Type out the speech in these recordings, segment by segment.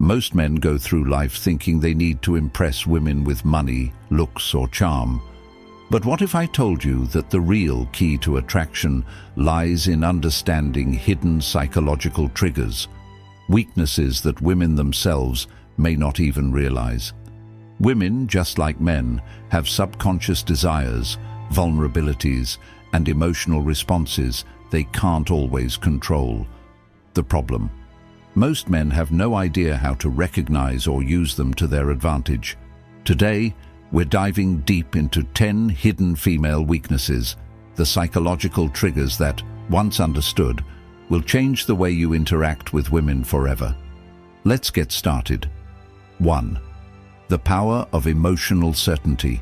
Most men go through life thinking they need to impress women with money, looks, or charm. But what if I told you that the real key to attraction lies in understanding hidden psychological triggers, weaknesses that women themselves may not even realize? Women, just like men, have subconscious desires, vulnerabilities, and emotional responses they can't always control. The problem: most men have no idea how to recognize or use them to their advantage. Today, we're diving deep into 10 hidden female weaknesses, the psychological triggers that, once understood, will change the way you interact with women forever. Let's get started. 1. The power of emotional certainty.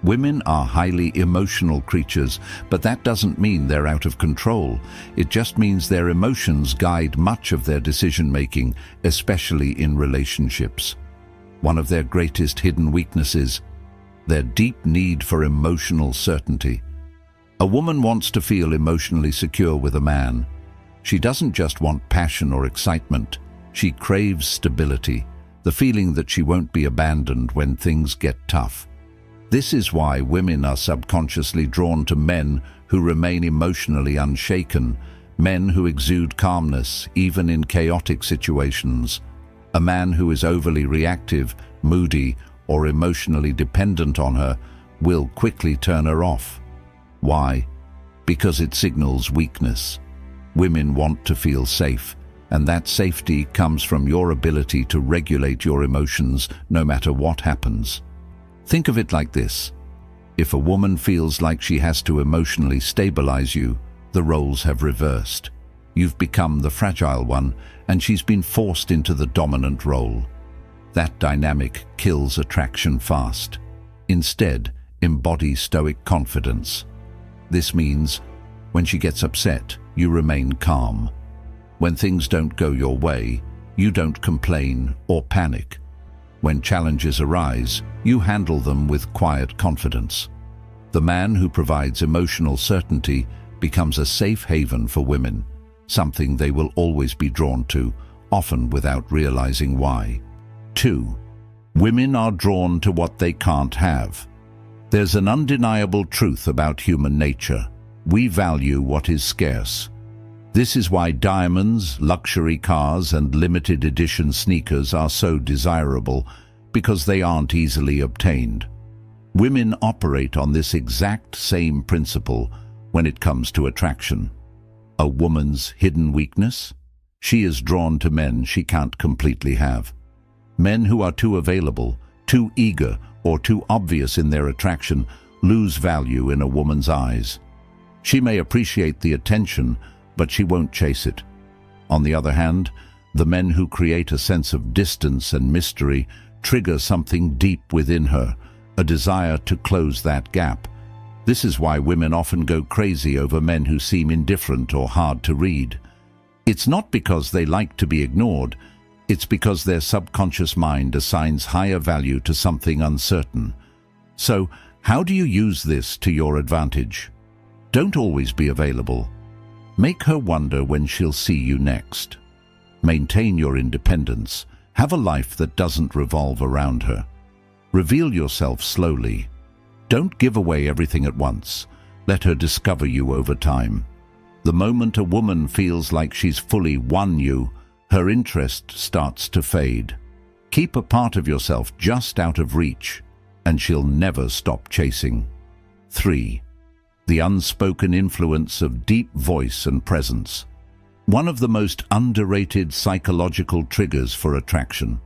Women are highly emotional creatures, but that doesn't mean they're out of control. It just means their emotions guide much of their decision-making, especially in relationships. One of their greatest hidden weaknesses: their deep need for emotional certainty. A woman wants to feel emotionally secure with a man. She doesn't just want passion or excitement. She craves stability, the feeling that she won't be abandoned when things get tough. This is why women are subconsciously drawn to men who remain emotionally unshaken, men who exude calmness even in chaotic situations. A man who is overly reactive, moody, or emotionally dependent on her will quickly turn her off. Why? Because it signals weakness. Women want to feel safe, and that safety comes from your ability to regulate your emotions no matter what happens. Think of it like this: if a woman feels like she has to emotionally stabilize you, the roles have reversed. You've become the fragile one, and she's been forced into the dominant role. That dynamic kills attraction fast. Instead, embody stoic confidence. This means, when she gets upset, you remain calm. When things don't go your way, you don't complain or panic. When challenges arise, you handle them with quiet confidence. The man who provides emotional certainty becomes a safe haven for women, something they will always be drawn to, often without realizing why. 2. Women are drawn to what they can't have. There's an undeniable truth about human nature: we value what is scarce. This is why diamonds, luxury cars, and limited edition sneakers are so desirable, because they aren't easily obtained. Women operate on this exact same principle when it comes to attraction. A woman's hidden weakness? She is drawn to men she can't completely have. Men who are too available, too eager, or too obvious in their attraction lose value in a woman's eyes. She may appreciate the attention, but she won't chase it. On the other hand, the men who create a sense of distance and mystery trigger something deep within her, a desire to close that gap. This is why women often go crazy over men who seem indifferent or hard to read. It's not because they like to be ignored. It's because their subconscious mind assigns higher value to something uncertain. So, how do you use this to your advantage? Don't always be available. Make her wonder when she'll see you next. Maintain your independence. Have a life that doesn't revolve around her. Reveal yourself slowly. Don't give away everything at once. Let her discover you over time. The moment a woman feels like she's fully won you, her interest starts to fade. Keep a part of yourself just out of reach, and she'll never stop chasing. 3. The unspoken influence of deep voice and presence. One of the most underrated psychological triggers for attraction: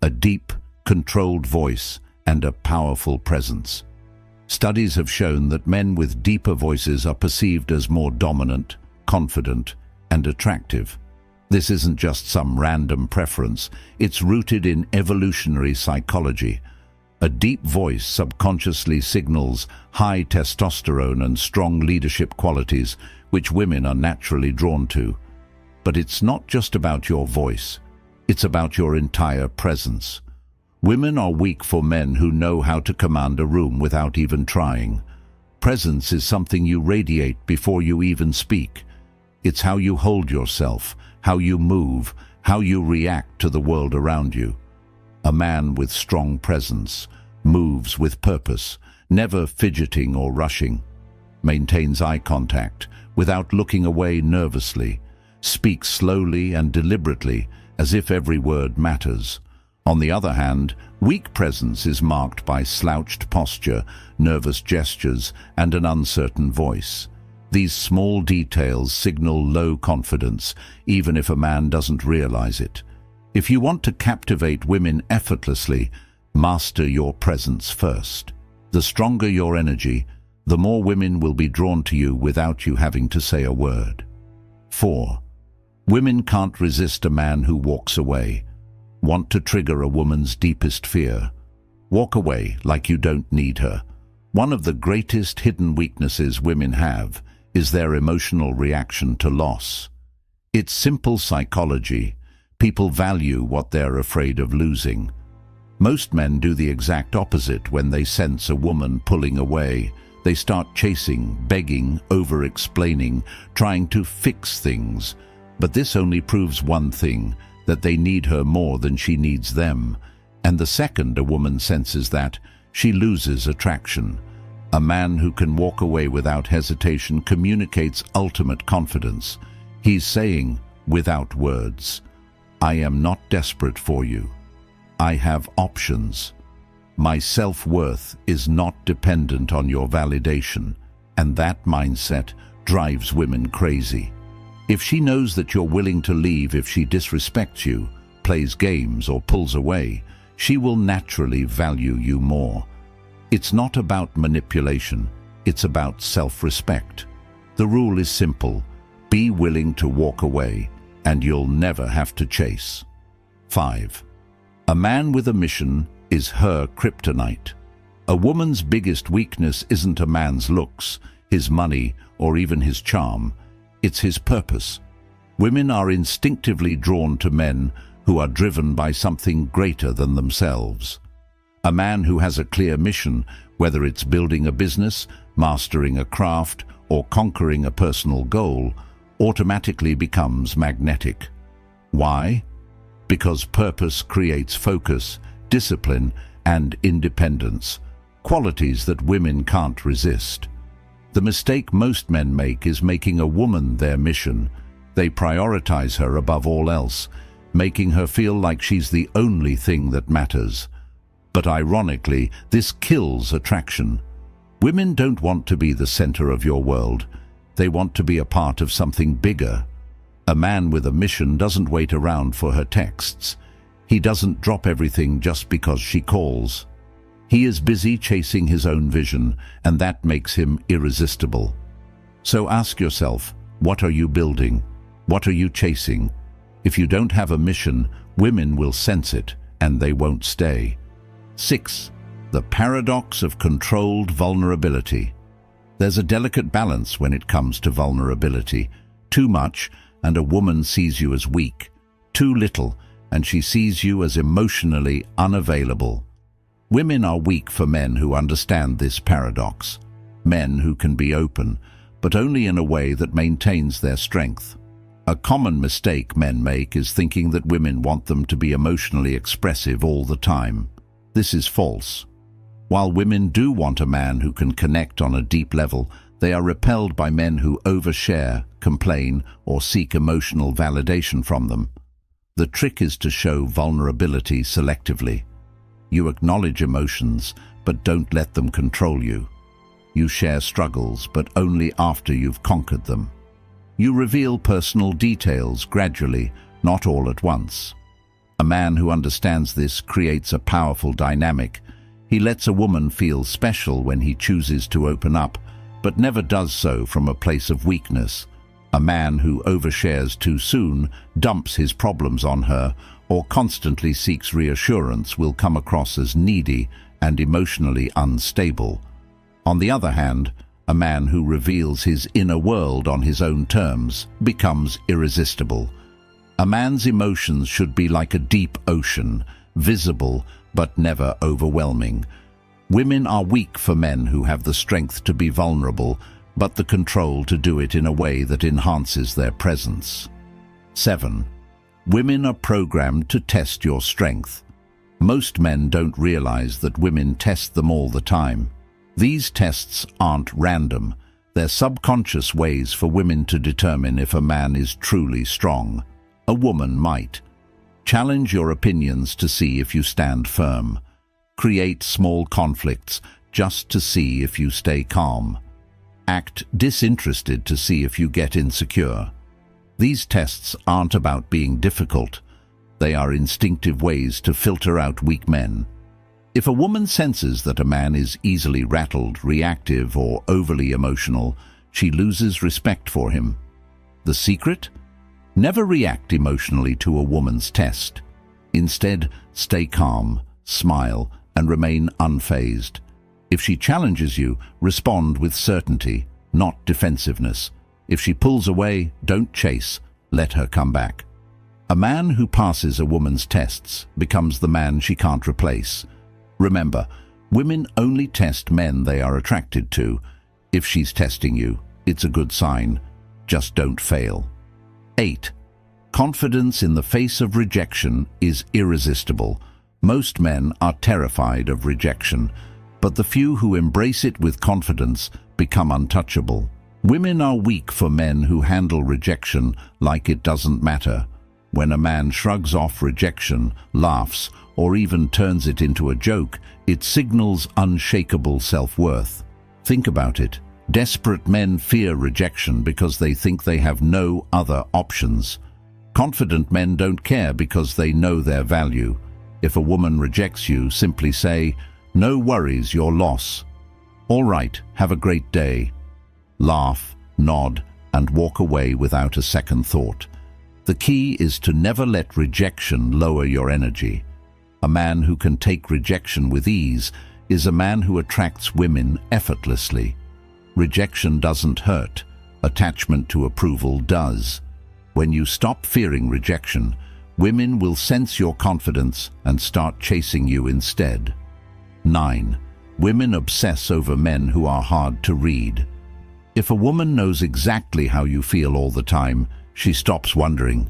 a deep, controlled voice and a powerful presence. Studies have shown that men with deeper voices are perceived as more dominant, confident, and attractive. This isn't just some random preference, it's rooted in evolutionary psychology. A deep voice subconsciously signals high testosterone and strong leadership qualities, which women are naturally drawn to. But it's not just about your voice, it's about your entire presence. Women are weak for men who know how to command a room without even trying. Presence is something you radiate before you even speak. It's how you hold yourself, how you move, how you react to the world around you. A man with strong presence moves with purpose, never fidgeting or rushing, maintains eye contact without looking away nervously, speaks slowly and deliberately as if every word matters. On the other hand, weak presence is marked by slouched posture, nervous gestures, and an uncertain voice. These small details signal low confidence, even if a man doesn't realize it. If you want to captivate women effortlessly, master your presence first. The stronger your energy, the more women will be drawn to you without you having to say a word. 4. Women can't resist a man who walks away. Want to trigger a woman's deepest fear? Walk away like you don't need her. One of the greatest hidden weaknesses women have is their emotional reaction to loss. It's simple psychology. People value what they're afraid of losing. Most men do the exact opposite when they sense a woman pulling away. They start chasing, begging, over-explaining, trying to fix things. But this only proves one thing, that they need her more than she needs them. And the second a woman senses that, she loses attraction. A man who can walk away without hesitation communicates ultimate confidence. He's saying, without words, I am not desperate for you. I have options. My self-worth is not dependent on your validation, and that mindset drives women crazy. If she knows that you're willing to leave if she disrespects you, plays games, or pulls away, she will naturally value you more. It's not about manipulation, it's about self-respect. The rule is simple: be willing to walk away, and you'll never have to chase. 5. A man with a mission is her kryptonite. A woman's biggest weakness isn't a man's looks, his money, or even his charm. It's his purpose. Women are instinctively drawn to men who are driven by something greater than themselves. A man who has a clear mission, whether it's building a business, mastering a craft, or conquering a personal goal, automatically becomes magnetic. Why? Because purpose creates focus, discipline, and independence, qualities that women can't resist. The mistake most men make is making a woman their mission. They prioritize her above all else, making her feel like she's the only thing that matters. But ironically, this kills attraction. Women don't want to be the center of your world. They want to be a part of something bigger. A man with a mission doesn't wait around for her texts. He doesn't drop everything just because she calls. He is busy chasing his own vision, and that makes him irresistible. So ask yourself, what are you building? What are you chasing? If you don't have a mission, women will sense it, and they won't stay. 6. The paradox of controlled vulnerability. There's a delicate balance when it comes to vulnerability. Too much, and a woman sees you as weak. Too little, and she sees you as emotionally unavailable. Women are weak for men who understand this paradox. Men who can be open, but only in a way that maintains their strength. A common mistake men make is thinking that women want them to be emotionally expressive all the time. This is false. While women do want a man who can connect on a deep level, they are repelled by men who overshare, complain, or seek emotional validation from them. The trick is to show vulnerability selectively. You acknowledge emotions, but don't let them control you. You share struggles, but only after you've conquered them. You reveal personal details gradually, not all at once. A man who understands this creates a powerful dynamic. He lets a woman feel special when he chooses to open up, but never does so from a place of weakness. A man who overshares too soon, dumps his problems on her, or constantly seeks reassurance will come across as needy and emotionally unstable. On the other hand, a man who reveals his inner world on his own terms becomes irresistible. A man's emotions should be like a deep ocean, visible but never overwhelming. Women are weak for men who have the strength to be vulnerable, but the control to do it in a way that enhances their presence. 7. Women are programmed to test your strength. Most men don't realize that women test them all the time. These tests aren't random. They're subconscious ways for women to determine if a man is truly strong. A woman might challenge your opinions to see if you stand firm. Create small conflicts just to see if you stay calm. Act disinterested to see if you get insecure. These tests aren't about being difficult. They are instinctive ways to filter out weak men. If a woman senses that a man is easily rattled, reactive, or overly emotional, she loses respect for him. The secret? Never react emotionally to a woman's test. Instead, stay calm, smile, and remain unfazed. If she challenges you, respond with certainty, not defensiveness. If she pulls away, don't chase, let her come back. A man who passes a woman's tests becomes the man she can't replace. Remember, women only test men they are attracted to. If she's testing you, it's a good sign. Just don't fail. 8. Confidence in the face of rejection is irresistible. Most men are terrified of rejection, but the few who embrace it with confidence become untouchable. Women are weak for men who handle rejection like it doesn't matter. When a man shrugs off rejection, laughs, or even turns it into a joke, it signals unshakable self-worth. Think about it. Desperate men fear rejection because they think they have no other options. Confident men don't care because they know their value. If a woman rejects you, simply say, "No worries, your loss. All right, have a great day." Laugh, nod, and walk away without a second thought. The key is to never let rejection lower your energy. A man who can take rejection with ease is a man who attracts women effortlessly. Rejection doesn't hurt. Attachment to approval does. When you stop fearing rejection, women will sense your confidence and start chasing you instead. 9. Women obsess over men who are hard to read. If a woman knows exactly how you feel all the time, she stops wondering.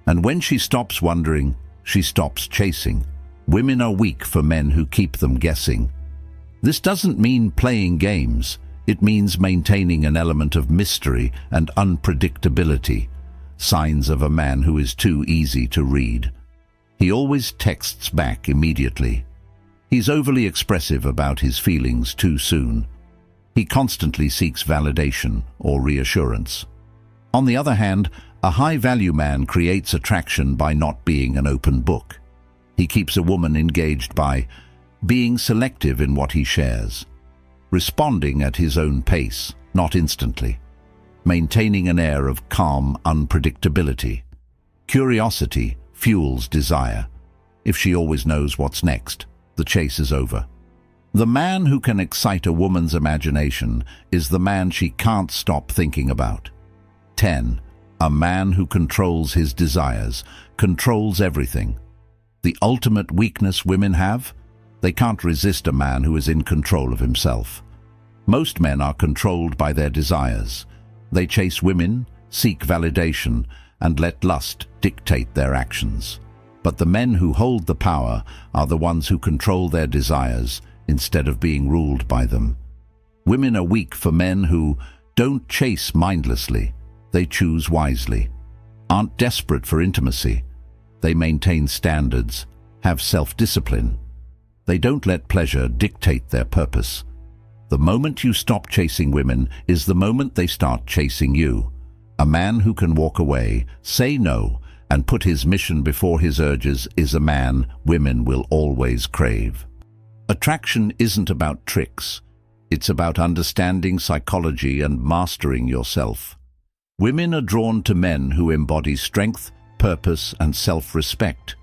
And when she stops wondering, she stops chasing. Women are weak for men who keep them guessing. This doesn't mean playing games. It means maintaining an element of mystery and unpredictability. Signs of a man who is too easy to read. He always texts back immediately. He's overly expressive about his feelings too soon. He constantly seeks validation or reassurance. On the other hand, a high-value man creates attraction by not being an open book. He keeps a woman engaged by being selective in what he shares, responding at his own pace, not instantly, maintaining an air of calm unpredictability. Curiosity fuels desire. If she always knows what's next, the chase is over. The man who can excite a woman's imagination is the man she can't stop thinking about. 10. A man who controls his desires, controls everything. The ultimate weakness women have? They can't resist a man who is in control of himself. Most men are controlled by their desires. They chase women, seek validation, and let lust dictate their actions. But the men who hold the power are the ones who control their desires instead of being ruled by them. Women are weak for men who don't chase mindlessly. They choose wisely. Aren't desperate for intimacy. They maintain standards, have self-discipline. They don't let pleasure dictate their purpose. The moment you stop chasing women is the moment they start chasing you. A man who can walk away, say no, and put his mission before his urges is a man women will always crave. Attraction isn't about tricks. It's about understanding psychology and mastering yourself. Women are drawn to men who embody strength, purpose, and self-respect.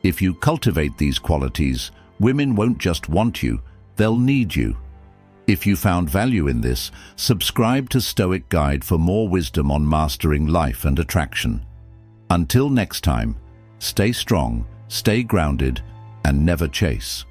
If you cultivate these qualities, women won't just want you, they'll need you. If you found value in this, subscribe to Stoic Guide for more wisdom on mastering life and attraction. Until next time, stay strong, stay grounded, and never chase.